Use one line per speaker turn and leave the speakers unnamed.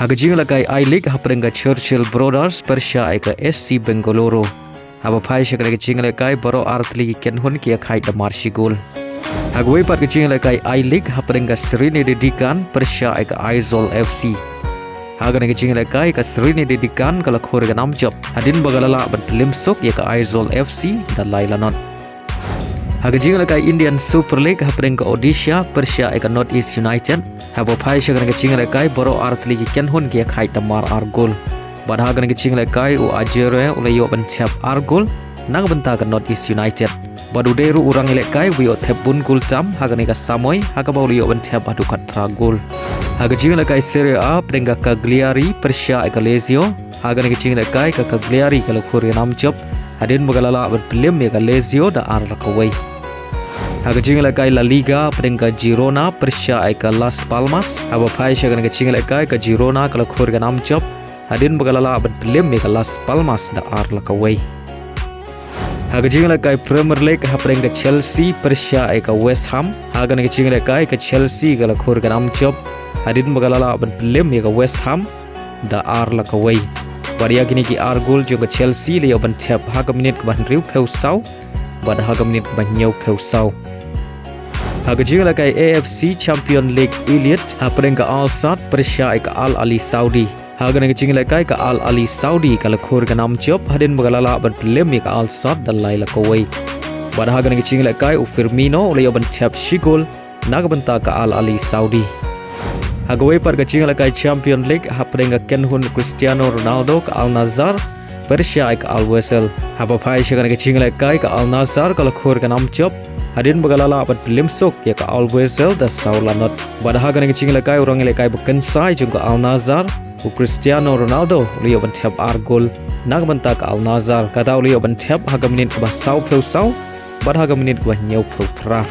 Haka Jingialehkai I-League haprengga Churchill Brothers Persia eka SC Bengaluru. Haba phai shakra ke Jingialehkai baro artli ken hun kia khai da marshi gol. Haka wepat ke Jingialehkai I-League haprengga Serini Dedikan Persia eka Aizol FC. Haka ke Jingialehkai ka Serini Dedikan kala khor ga namjop hadin bagalala ban limsok ya ka Aizol FC dan lailanon. Haka Jingialehkai Indian Super League haprengga Odisha Persia eka North East United. Haba phai shakra ke Jingialehkai baro artli ken hun kia khai da mar ar gol. Pada hagan ke Jingialehkai u ajere oleh yo ban chap ar gol nang benta ka North East United. Badu deru urang Jingialehkai wi othep bun gol tam hagan ka Samoy haga bauli yo ban chap adu kat pra gol. Haga Jingialehkai Serie A prenga Cagliari Persia eka Lazio. Hagan ke Jingialehkai ka Cagliari kala khur ga nam job hadin bagalala ban film ya ka Lazio da ar lakawai. Haga Jingialehkai La Liga prenga Girona Persia eka Las Palmas. Haba phai shagan ke Jingialehkai ka Girona kala khur ga nam job hadin bagalala ban film ya ka Las Palmas da ar lakawai. Haga Jingialehkai Premier League haprengga Chelsea Persia eka West Ham. Haga ke Jingialehkai ka Chelsea kala khur ga nam job hadin bagalala ban film ya ka West Ham da ar lakawai. Badia kini ki ar gol jo ka Chelsea le ban tap haga minit ka ban riu pheu sau bad haga minit ka ban nyau pheu sau. Haga Jingialehkai AFC Champion League Elite haprengga Al Sadd Persia eka Al Ali Saudi. Haga ke Jingialehkai ka Al Ali Saudi kala khur ga nam job hadin bagalala ban film ya ka Al Sadd dan laila kawai. Bad haga ke Jingialehkai u Firmino le ban tap shigol naga benta ka Al Ali Saudi. Haga wepat ke Jingialehkai Champion League haprengga Kenhun Cristiano Ronaldo ka Al Nassr Persia eka Al Wesel. Haba phai shagan ke Jingialehkai ka Al Nassr kala khur ga nam job hadin bagalala ban film sok ya ka Al Wesel da saulanot. Bad haga ke Jingialehkai urang Jingialehkai bukan sai jung ka Al Nassr u Cristiano Ronaldo liyo ban tiap ar gol nag benta ka Al Nassr kata liyo ban tiap haga minit ka ba sau pheu sau bad haga minit ka ba nyau pheu pra.